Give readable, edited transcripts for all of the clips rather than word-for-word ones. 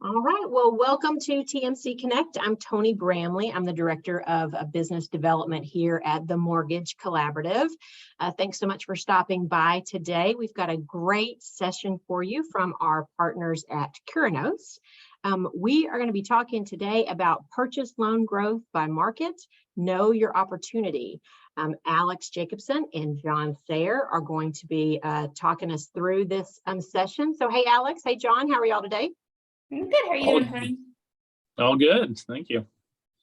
All right, well, welcome to TMC Connect. I'm Tony Bramley. I'm the Director of Business Development here at the Mortgage Collaborative. Thanks so much for stopping by today. We've got a great session for you from our partners at Curinos. We are going to be talking today about purchase loan growth by market. Know your opportunity. Alex Jacobson and John Sayre are going to be talking us through this session. So, hey, Alex. Hey, John. How are y'all today? I'm good. How are you doing, Tony? All good. Thank you.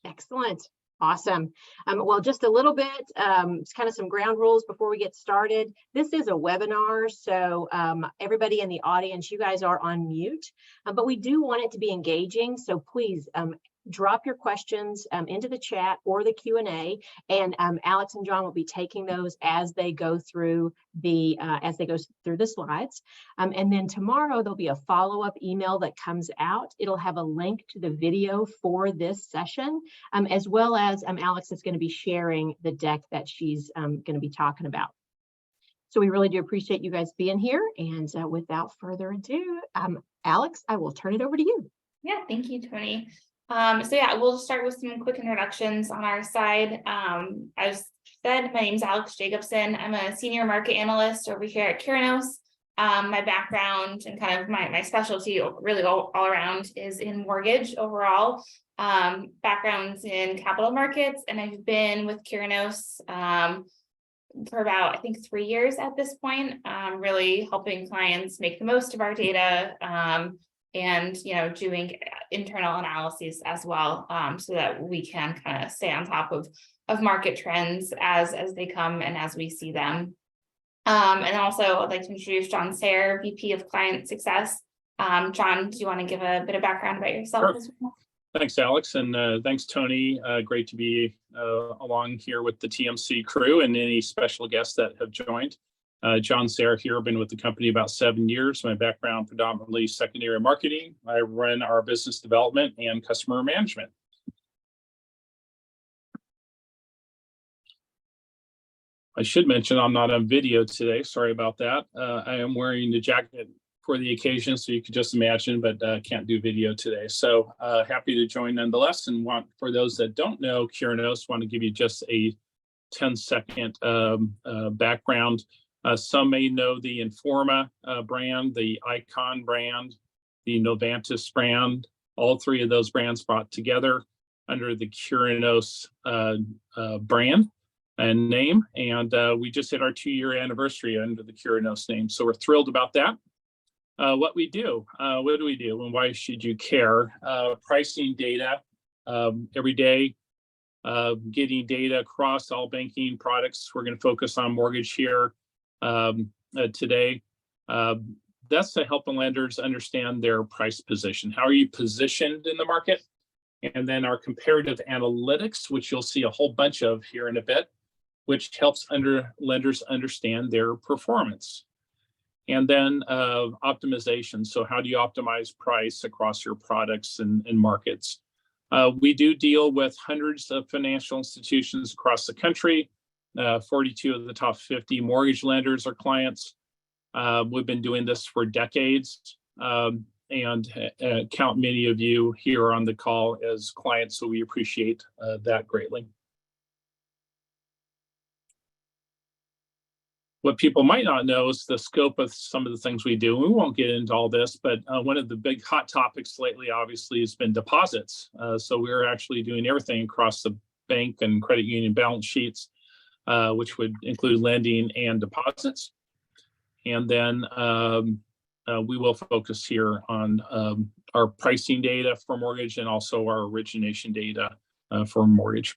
Excellent. Awesome. Well, just a little bit, it's kind of some ground rules before we get started. This is a webinar, so everybody in the audience, you guys are on mute, but we do want it to be engaging. So please drop your questions into the chat or the Q&A, and Alex and John will be taking those as they go through the slides. And then tomorrow there'll be a follow-up email that comes out. It'll have a link to the video for this session, as well as Alex is going to be sharing the deck that she's going to be talking about. So we really do appreciate you guys being here. And without further ado, Alex, I will turn it over to you. Yeah, thank you, Tony. So yeah, we'll start with some quick introductions on our side. As said, my name is Alex Jacobson. I'm a senior market analyst over here at Curinos. My background and kind of my specialty really all around is in mortgage overall. Backgrounds in capital markets, and I've been with Curinos for about, I think, 3 years at this point, really helping clients make the most of our data, and doing internal analyses as well, so that we can kind of stay on top of market trends as they come and as we see them. And also I'd like to introduce John Sayre, VP of Client Success. John, do you want to give a bit of background about yourself? Sure. As well? Thanks, Alex, and thanks, Tony. Great to be along here with the TMC crew and any special guests that have joined. John Sayre here. I've been with the company about 7 years. My background predominantly secondary marketing. I run our business development and customer management. I should mention I'm not on video today. Sorry about that. I am wearing the jacket for the occasion, so you could just imagine, but can't do video today. So happy to join nonetheless. And for those that don't know Curinos, want to give you just a 10-second background. Some may know the Informa brand, the Icon brand, the Novantis brand. All three of those brands brought together under the Curinos brand and name. And we just hit our 2-year anniversary under the Curinos name. So we're thrilled about that. What do we do and why should you care? Pricing data every day, getting data across all banking products. We're going to focus on mortgage here today. That's to help the lenders understand their price position. How are you positioned in the market? And then our comparative analytics, which you'll see a whole bunch of here in a bit, which helps lenders understand their performance. And then optimization. So how do you optimize price across your products and markets? We do deal with hundreds of financial institutions across the country. 42 of the top 50 mortgage lenders are clients. We've been doing this for decades, and count many of you here on the call as clients, so we appreciate that greatly. What people might not know is the scope of some of the things we do. We won't get into all this, but one of the big hot topics lately, obviously, has been deposits. So we're actually doing everything across the bank and credit union balance sheets, which would include lending and deposits. And then we will focus here on our pricing data for mortgage and also our origination data for mortgage.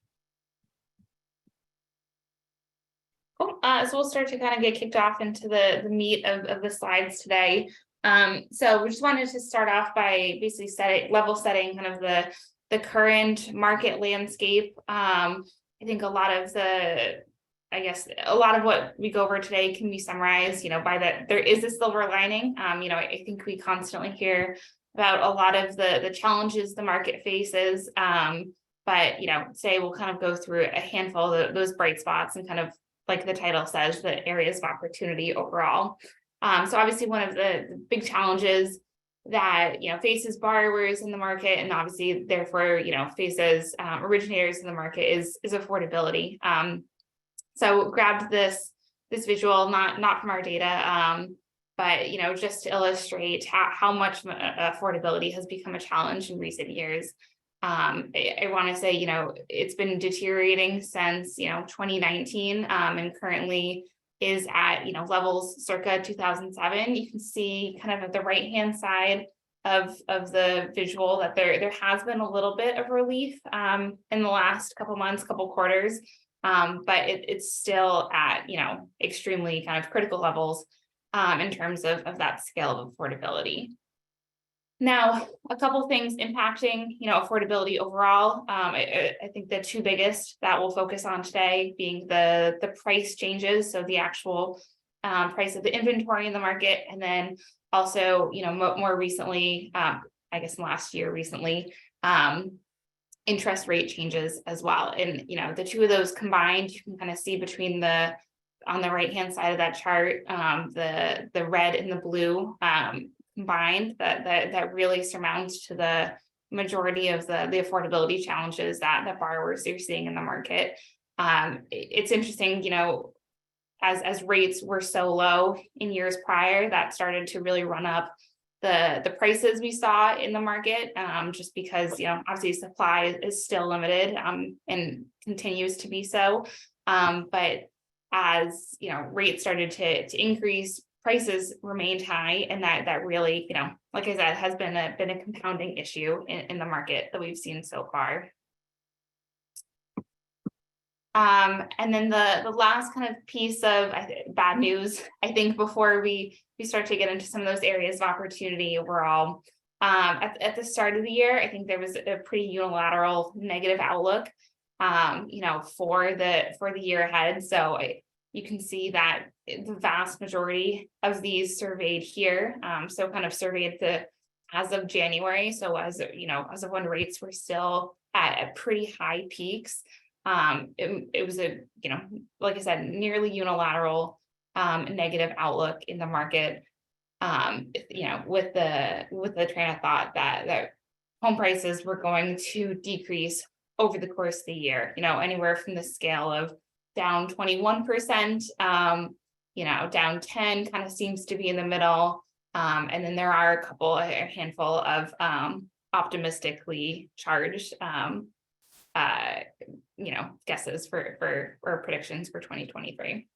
Cool. So we'll start to kind of get kicked off into the meat of the slides today. So we just wanted to start off by basically level setting kind of the current market landscape. I think a lot of what we go over today can be summarized, by that there is a silver lining. I think we constantly hear about a lot of the challenges the market faces. But today we'll kind of go through a handful of those bright spots and kind of, like the title says, the areas of opportunity overall. So obviously one of the big challenges that, faces borrowers in the market, and obviously therefore, faces originators in the market is affordability. So grabbed this visual, not from our data, but just to illustrate how much affordability has become a challenge in recent years. I want to say, it's been deteriorating since 2019, and currently is at levels circa 2007. You can see kind of at the right hand side of the visual that there has been a little bit of relief in the last couple months, couple quarters, but it's still at extremely kind of critical levels in terms of that scale of affordability. Now, a couple things impacting, affordability overall. I think the two biggest that we'll focus on today being the price changes, so the actual price of the inventory in the market, and then also, more recently, I guess last year recently, interest rate changes as well. And the two of those combined, you can kind of see between on the right hand side of that chart, the red and the blue combined, that really surmounts to the majority of the affordability challenges that borrowers are seeing in the market. It's interesting, as rates were so low in years prior, that started to really run up the prices we saw in the market, just because obviously supply is still limited and continues to be so. But as rates started to increase, prices remained high, and that really, like I said, has been a compounding issue in the market that we've seen so far. And then the last kind of piece of bad news, I think, before we start to get into some of those areas of opportunity overall, at the start of the year, I think there was a pretty unilateral negative outlook, for the year ahead. So you can see that the vast majority of these surveyed here, so kind of surveyed as of January, so as of when rates were still at pretty high peaks. It was like I said, nearly unilateral negative outlook in the market, with the train of thought that home prices were going to decrease over the course of the year, anywhere from the scale of down 21%, down 10 kind of seems to be in the middle. And then there are a handful of optimistically charged guesses for or predictions for 2023.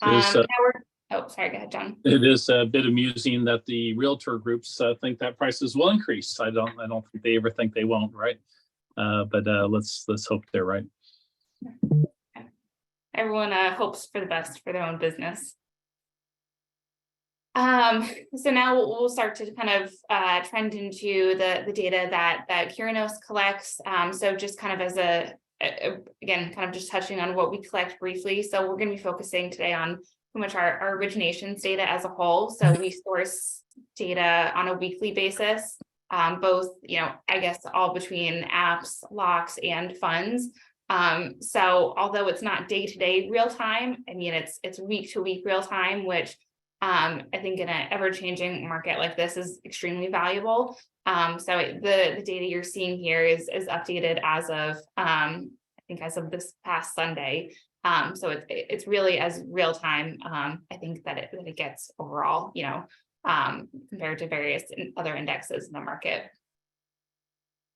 Sorry, go ahead, John. It is a bit amusing that the realtor groups think that prices will increase. I don't think they ever think they won't, right? But let's hope they're right. Everyone hopes for the best for their own business. So now we'll start to kind of trend into the data that Curinos collects. So just kind of as again, kind of just touching on what we collect briefly. So we're going to be focusing today on pretty much our originations data as a whole. So we source data on a weekly basis, both, I guess all between apps, locks, and funds. So although it's not day-to-day real time, I mean, it's week-to-week real time, which I think in an ever-changing market like this is extremely valuable. So the data you're seeing here is updated as of, I think as of this past Sunday. So it's really as real time, I think that it gets overall, compared to various other indexes in the market.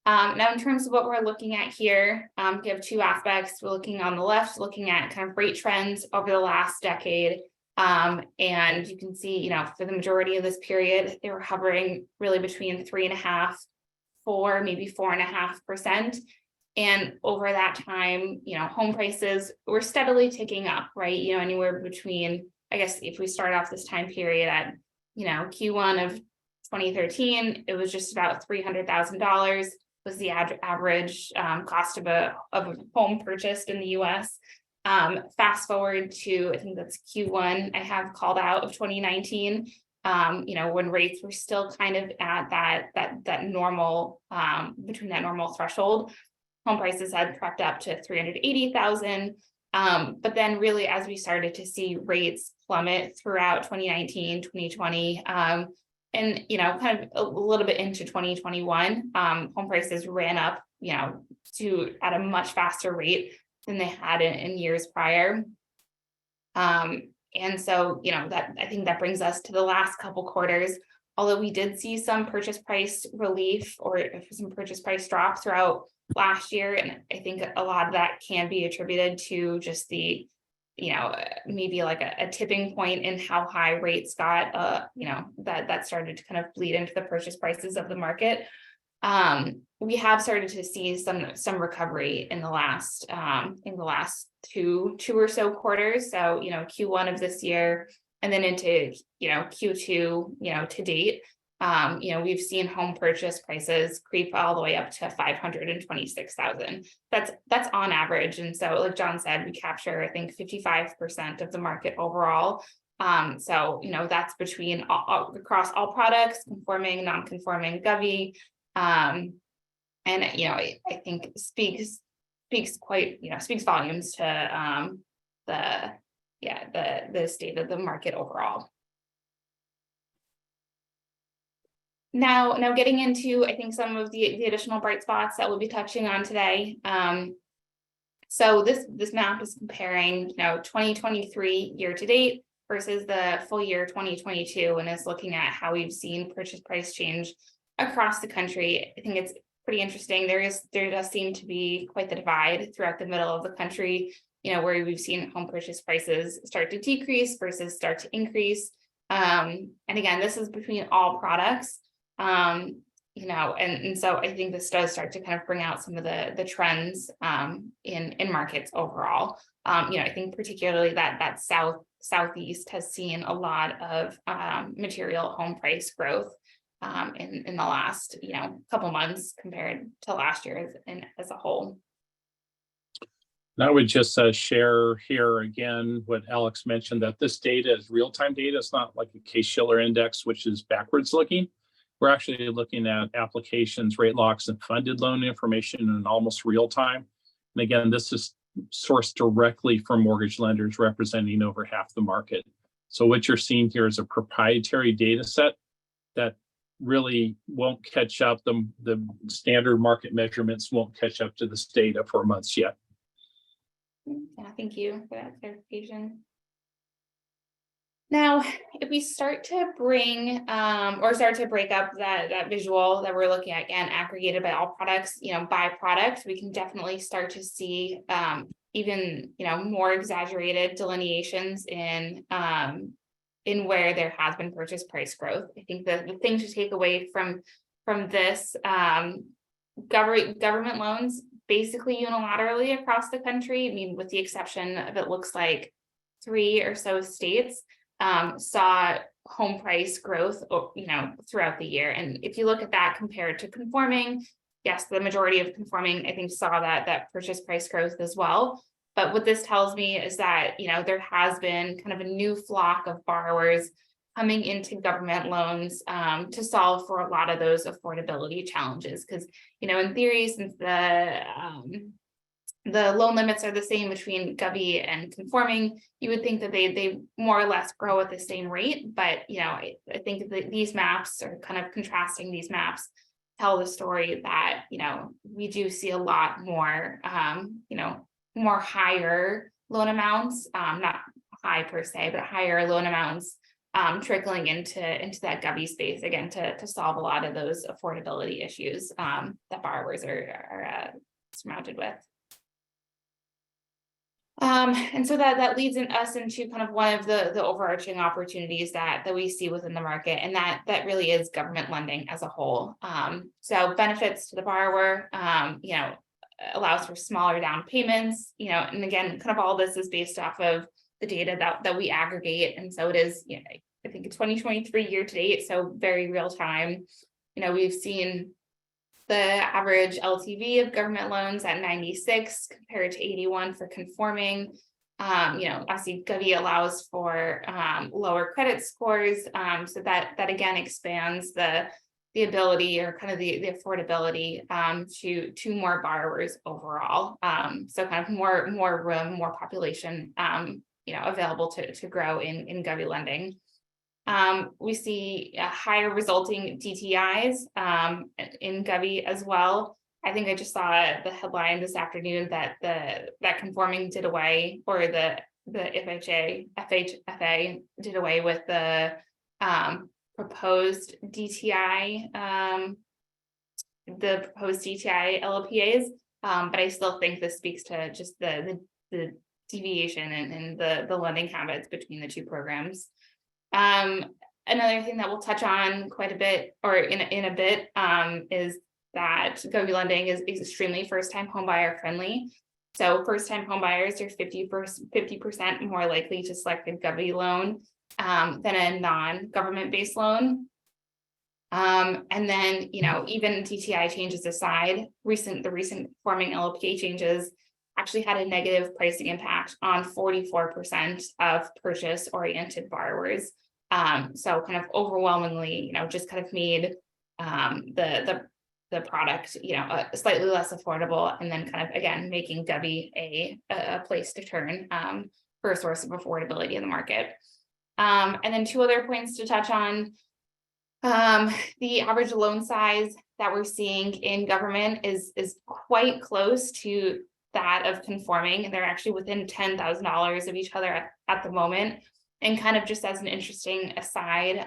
Now, in terms of what we're looking at here, we have two aspects. We're looking on the left, looking at kind of rate trends over the last decade. And you can see, for the majority of this period, they were hovering really between 3.5%, 4%, maybe 4.5%. And over that time, home prices were steadily ticking up, right? Anywhere between, I guess, if we start off this time period at, Q1 of 2013, it was just about $300,000 was the average cost of a home purchased in the U.S. Fast forward to, I think that's Q1 I have called out of 2019, when rates were still kind of at that normal, between that normal threshold. Home prices had crept up to 380,000. But then really, as we started to see rates plummet throughout 2019, 2020, And, kind of a little bit into 2021, home prices ran up, to at a much faster rate than they had in years prior. And so, that I think that brings us to the last couple quarters. Although we did see some purchase price relief or some purchase price drop throughout last year, and I think a lot of that can be attributed to just the, maybe like a tipping point in how high rates got, that started to kind of bleed into the purchase prices of the market. We have started to see some recovery in the last two or so quarters. So, Q1 of this year and then into, Q2, to date, we've seen home purchase prices creep all the way up to 526,000. That's on average. And so, like John said, we capture, I think, 55% of the market overall. So, that's between across all products, conforming, non-conforming, Govy. And, I think speaks volumes to the state of the market overall. Now getting into, I think, some of the additional bright spots that we'll be touching on today. So this map is comparing, 2023 year to date versus the full year 2022, and is looking at how we've seen purchase price change across the country. I think it's pretty interesting. There does seem to be quite the divide throughout the middle of the country, where we've seen home purchase prices start to decrease versus start to increase. And again, this is between all products. And so I think this does start to kind of bring out some of the trends in markets overall. I think particularly that Southeast has seen a lot of material home price growth in the last couple months compared to last year as a whole. And I would just share here again what Alex mentioned, that this data is real-time data. It's not like a Case-Shiller index, which is backwards looking. We're actually looking at applications, rate locks, and funded loan information in almost real time. And again, this is sourced directly from mortgage lenders representing over half the market. So what you're seeing here is a proprietary data set that really won't catch up. The standard market measurements won't catch up to this data for months yet. Yeah, thank you for that clarification. Now, if we start to bring start to break up that visual that we're looking at, again, aggregated by all products, by product, we can definitely start to see even more exaggerated delineations in where there has been purchase price growth. I think the thing to take away from this, government loans basically unilaterally across the country, I mean, with the exception of, it looks like 3 or so states, saw home price growth, throughout the year. And if you look at that compared to conforming, yes, the majority of conforming, I think, saw that purchase price growth as well. But what this tells me is that, there has been kind of a new flock of borrowers coming into government loans to solve for a lot of those affordability challenges. Because, in theory, since the loan limits are the same between Govy and conforming, you would think that they more or less grow at the same rate. But, I think that these maps, are kind of contrasting these maps, tell the story that, we do see a lot more, more higher loan amounts, not high per se, but higher loan amounts trickling into that Govy space, again, to solve a lot of those affordability issues that borrowers are surmounted with. And so that leads us into kind of one of the overarching opportunities that we see within the market, and that really is government lending as a whole. So benefits to the borrower, allows for smaller down payments, and again, kind of all this is based off of the data that we aggregate. And so it is, I think 2023 year to date, so very real time. We've seen the average LTV of government loans at 96 compared to 81 for conforming. Obviously Govy allows for lower credit scores, so that again expands the ability, or kind of the affordability to more borrowers overall. So kind of more room, more population, available to grow in Govy lending. We see higher resulting DTIs in Govy as well. I think I just saw the headline this afternoon that that conforming did away, or the FHFA did away with the proposed DTI, LLPAs. But I still think this speaks to just the deviation and the lending habits between the two programs. Another thing that we'll touch on quite a bit, or in a bit, is that Govy lending is extremely first-time homebuyer friendly. So first-time homebuyers are 50% more likely to select a Govy loan than a non-government based loan. And then, even DTI changes aside, the recent conforming LLPA changes actually had a negative pricing impact on 44% of purchase-oriented borrowers. So kind of overwhelmingly, just kind of made the product, slightly less affordable, and then kind of again making Govy a place to turn for a source of affordability in the market. And then two other points to touch on. The average loan size that we're seeing in government is quite close to that of conforming, and they're actually within $10,000 of each other at the moment. And kind of just as an interesting aside,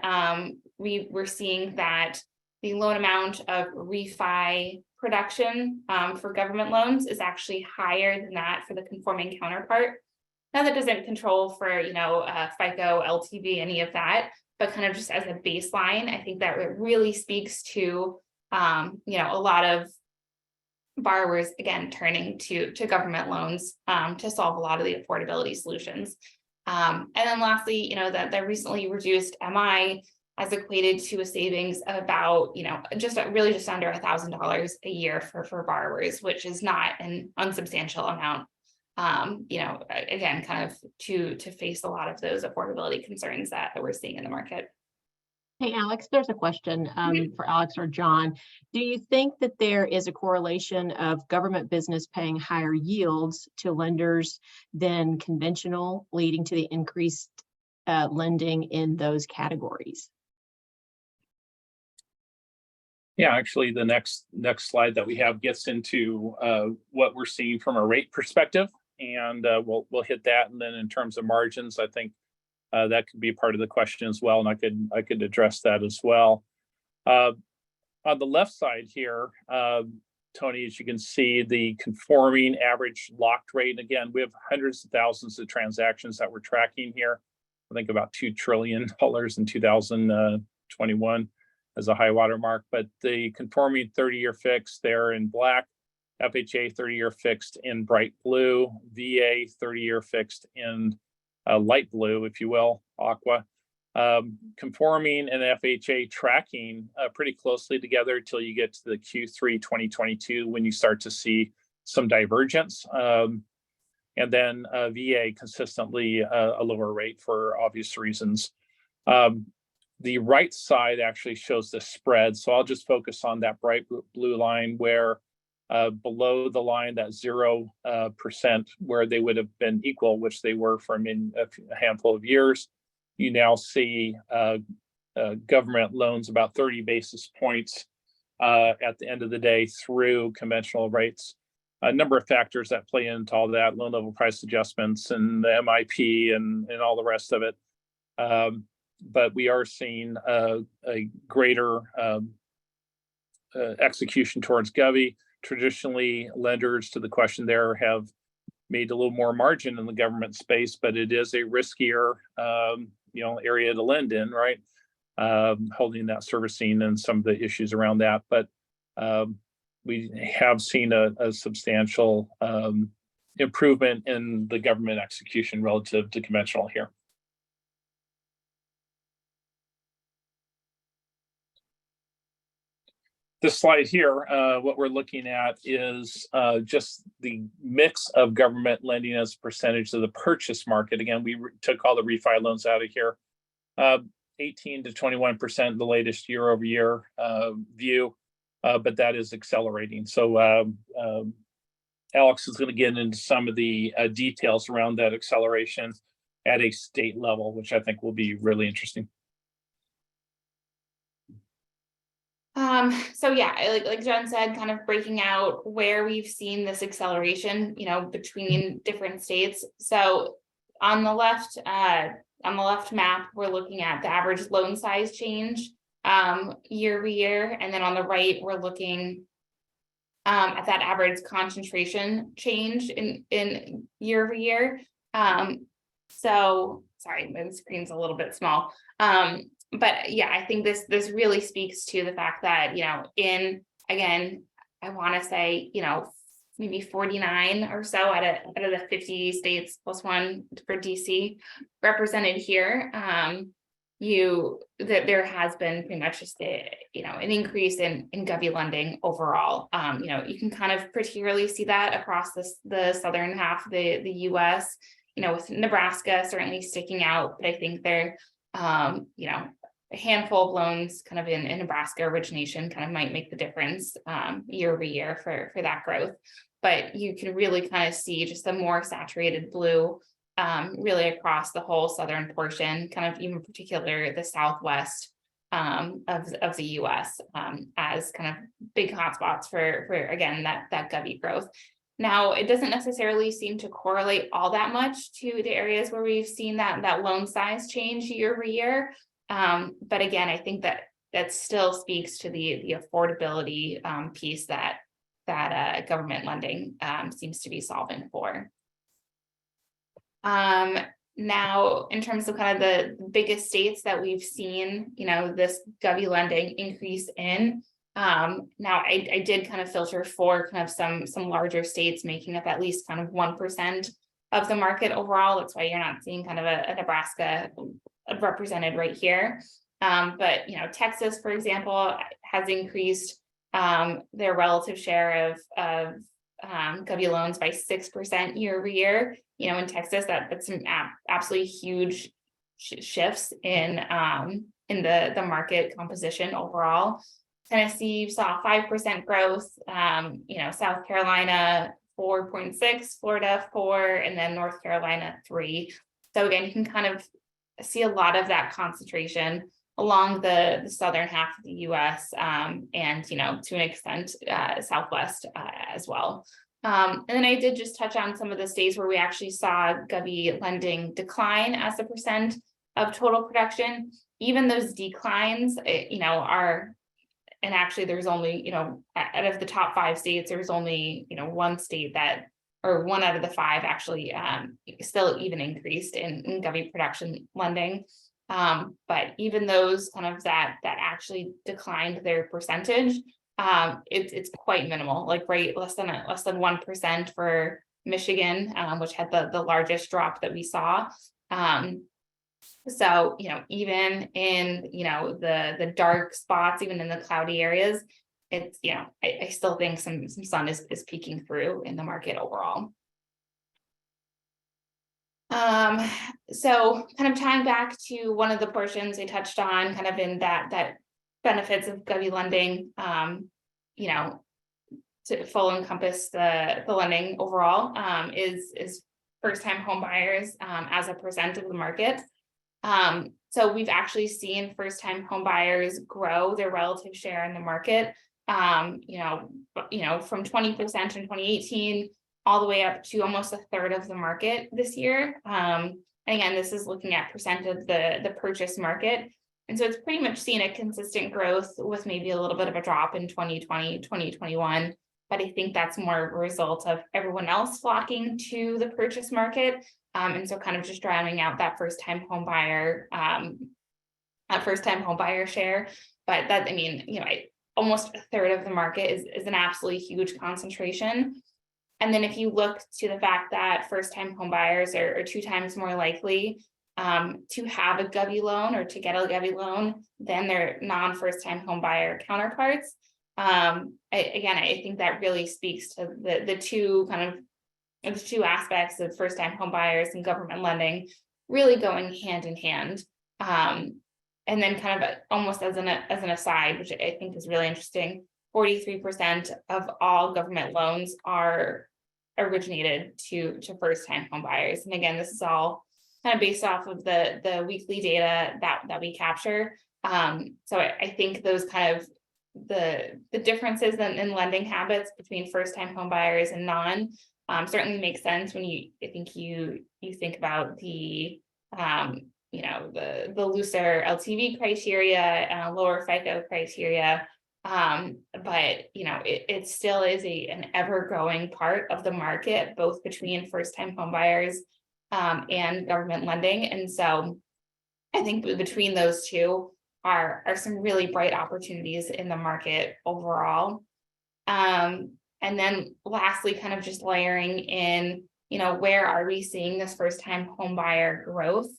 we're seeing that the loan amount of refi production for government loans is actually higher than that for the conforming counterpart. Now that doesn't control for FICO, LTV, any of that, but kind of just as a baseline, I think that it really speaks to a lot of borrowers again turning to government loans to solve a lot of the affordability solutions. And then lastly, that the recently reduced MI has equated to a savings of about, just under $1,000 a year for borrowers, which is not an unsubstantial amount. Again, kind of to face a lot of those affordability concerns that we're seeing in the market. Hey, Alex, there's a question for Alex or John. Do you think that there is a correlation of government business paying higher yields to lenders than conventional, leading to the increased lending in those categories? Yeah, actually, the next slide that we have gets into what we're seeing from a rate perspective, and we'll hit that. And then in terms of margins, I think that could be part of the question as well, and I could address that as well. On the left side here, Tony, as you can see, the conforming average locked rate. Again, we have hundreds of thousands of transactions that we're tracking here. I think about $2 trillion in 2021 as a high water mark. But the conforming 30-year fixed there in black, FHA 30-year fixed in bright blue, VA 30-year fixed in light blue, if you will, aqua. Conforming and FHA tracking pretty closely together until you get to the Q3 2022 when you start to see some divergence. And then VA consistently a lower rate for obvious reasons. The right side actually shows the spread. So I'll just focus on that bright blue line where below the line, that 0% where they would have been equal, which they were for a handful of years. You now see government loans about 30 basis points at the end of the day through conventional rates. A number of factors that play into all that, loan level price adjustments and the MIP and all the rest of it. But we are seeing a greater execution towards Govy. Traditionally, lenders, to the question there, have made a little more margin in the government space, but it is a riskier area to lend in, right? Holding that servicing and some of the issues around that. But we have seen a substantial improvement in the government execution relative to conventional here. This slide here, what we're looking at is just the mix of government lending as a percentage of the purchase market. Again, we took all the refi loans out of here. 18 to 21% the latest year over year view, but that is accelerating. So Alex is going to get into some of the details around that acceleration at a state level, which I think will be really interesting. So yeah, like Jen said, kind of breaking out where we've seen this acceleration, between different states. So on the left map, we're looking at the average loan size change year over year, and then on the right, we're looking at that average concentration change in year over year. So sorry, my screen's a little bit small. But yeah, I think this really speaks to the fact that, again, I want to say, maybe 49 or so out of the 50 states plus one for DC represented here. That there has been pretty much just an increase in govy lending overall. You can kind of particularly see that across the southern half of the US, with Nebraska certainly sticking out, but I think they're a handful of loans kind of in Nebraska origination kind of might make the difference year over year for that growth. But you can really kind of see just a more saturated blue really across the whole southern portion, kind of even particular the southwest of the US as kind of big hotspots for again that govy growth. Now, it doesn't necessarily seem to correlate all that much to the areas where we've seen that loan size change year over year. But again, I think that still speaks to the affordability piece that government lending seems to be solving for. Now, in terms of kind of the biggest states that we've seen, this govy lending increase in, now I did kind of filter for kind of some larger states making up at least kind of 1% of the market overall. That's why you're not seeing kind of a Nebraska represented right here. But Texas, for example, has increased their relative share of govy loans by 6% year over year. In Texas, that's some absolutely huge shifts in the market composition overall. Tennessee saw 5% growth. South Carolina 4.6, Florida 4, and then North Carolina 3. So again, you can kind of see a lot of that concentration along the southern half of the US and to an extent Southwest as well. And then I did just touch on some of the states where we actually saw govy lending decline as a percent of total production. Even those declines, are, and actually there's only, out of the top 5 states, there's only, one state that, or 1 out of the 5 actually still even increased in govy production lending. But even those kind of that actually declined their percentage, it's quite minimal, like less than 1% for Michigan, which had the largest drop that we saw. So, even in, the dark spots, even in the cloudy areas, it's, I still think some sun is peeking through in the market overall. So kind of tying back to one of the portions I touched on kind of in that benefits of govy lending, to full encompass the lending overall, is first-time home buyers as a percent of the market. So we've actually seen first-time home buyers grow their relative share in the market, from 20% in 2018 all the way up to almost a third of the market this year. And again, this is looking at percent of the purchase market. And so it's pretty much seen a consistent growth with maybe a little bit of a drop in 2020, 2021. But I think that's more of a result of everyone else flocking to the purchase market. And so kind of just drowning out that first-time home buyer share. But that, almost a third of the market is an absolutely huge concentration. And then if you look to the fact that first-time home buyers are 2 times more likely to have a govy loan or to get a govy loan than their non-first-time home buyer counterparts. I think that really speaks to the two aspects of first-time home buyers and government lending really going hand in hand. And then kind of almost as an aside, which I think is really interesting, 43% of all government loans are originated to first-time home buyers. And again, this is all kind of based off of the weekly data that we capture. So I think those kind of the differences in lending habits between first-time home buyers and non certainly makes sense when you think about the the looser LTV criteria, lower FICO criteria. But it still is an ever-growing part of the market, both between first-time home buyers and government lending. And so I think between those two are some really bright opportunities in the market overall. And then lastly, kind of just layering in, where are we seeing this first-time home buyer growth?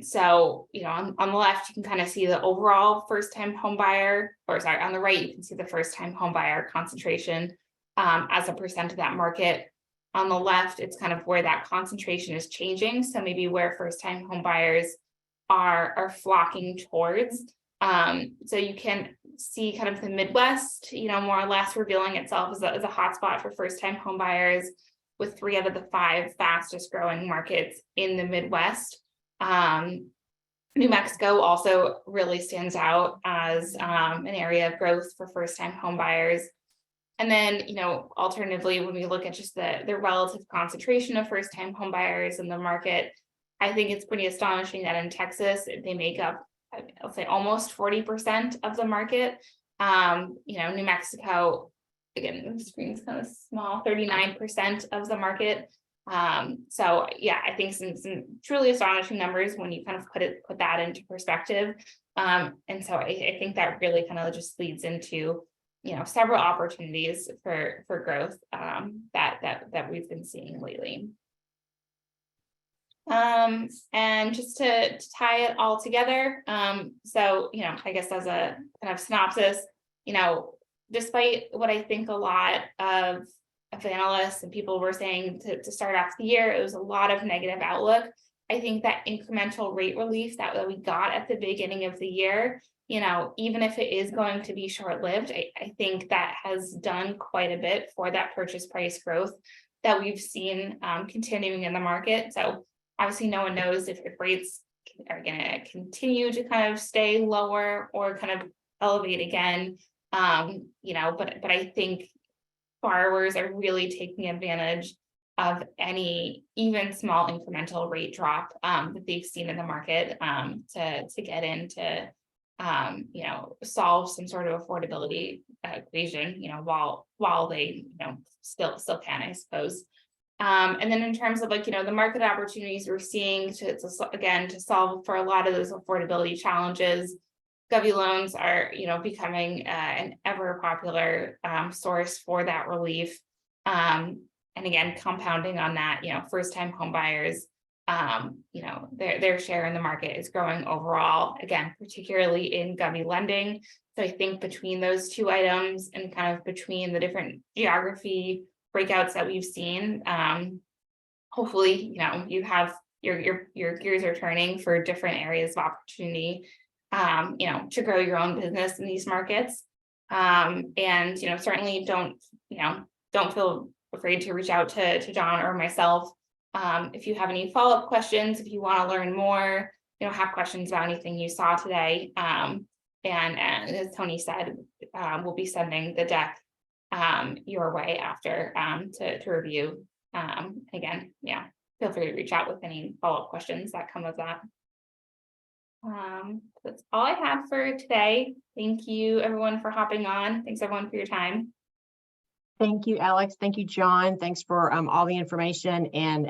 So, on the left, you can kind of see the overall first-time home buyer, on the right, you can see the first-time home buyer concentration as a percent of that market. On the left, it's kind of where that concentration is changing. So maybe where first-time home buyers are flocking towards. So you can see kind of the Midwest, more or less revealing itself as a hotspot for first-time home buyers, with 3 out of the 5 fastest growing markets in the Midwest. New Mexico also really stands out as an area of growth for first-time home buyers. And then, alternatively, when we look at just the relative concentration of first-time home buyers in the market, I think it's pretty astonishing that in Texas, they make up, I'll say, almost 40% of the market. New Mexico, again, the screen's kind of small, 39% of the market. So yeah, I think some truly astonishing numbers when you kind of put that into perspective. And so I think that really kind of just leads into, several opportunities for growth that we've been seeing lately. And just to tie it all together, so, I guess as a kind of synopsis, despite what I think a lot of analysts and people were saying to start off the year, it was a lot of negative outlook. I think that incremental rate relief that we got at the beginning of the year, even if it is going to be short-lived, I think that has done quite a bit for that purchase price growth that we've seen continuing in the market. So obviously no one knows if rates are going to continue to kind of stay lower or kind of elevate again, but I think borrowers are really taking advantage of any even small incremental rate drop that they've seen in the market to get into, solve some sort of affordability equation, while they, still can, I suppose. And then in terms of the market opportunities we're seeing to solve for a lot of those affordability challenges, Govy loans are, becoming an ever popular source for that relief. And again, compounding on that, first-time home buyers, their share in the market is growing overall, again, particularly in Govy lending. So I think between those two items and kind of between the different geography breakouts that we've seen, hopefully, you have your gears are turning for different areas of opportunity, to grow your own business in these markets. And, certainly don't feel afraid to reach out to John or myself. If you have any follow-up questions, if you want to learn more, have questions about anything you saw today. And as Tony said, we'll be sending the deck your way after to review. Again, feel free to reach out with any follow-up questions that come of that. That's all I have for today. Thank you everyone for hopping on. Thanks everyone for your time. Thank you, Alex. Thank you, John. Thanks for all the information. And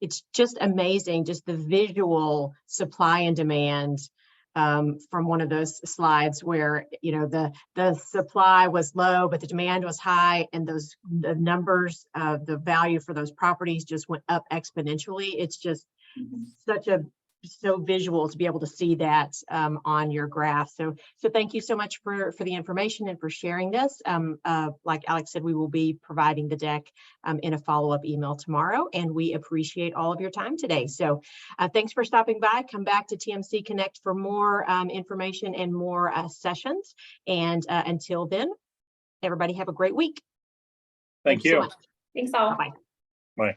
it's just amazing, just the visual supply and demand from one of those slides where, the supply was low, but the demand was high, and the numbers, the value for those properties just went up exponentially. It's just so visual to be able to see that on your graph. So thank you so much for the information and for sharing this. Like Alex said, we will be providing the deck in a follow-up email tomorrow, and we appreciate all of your time today. So thanks for stopping by. Come back to TMC Connect for more information and more sessions. And until then, everybody have a great week. Thank you. So much. Thanks all. Bye-bye. Bye.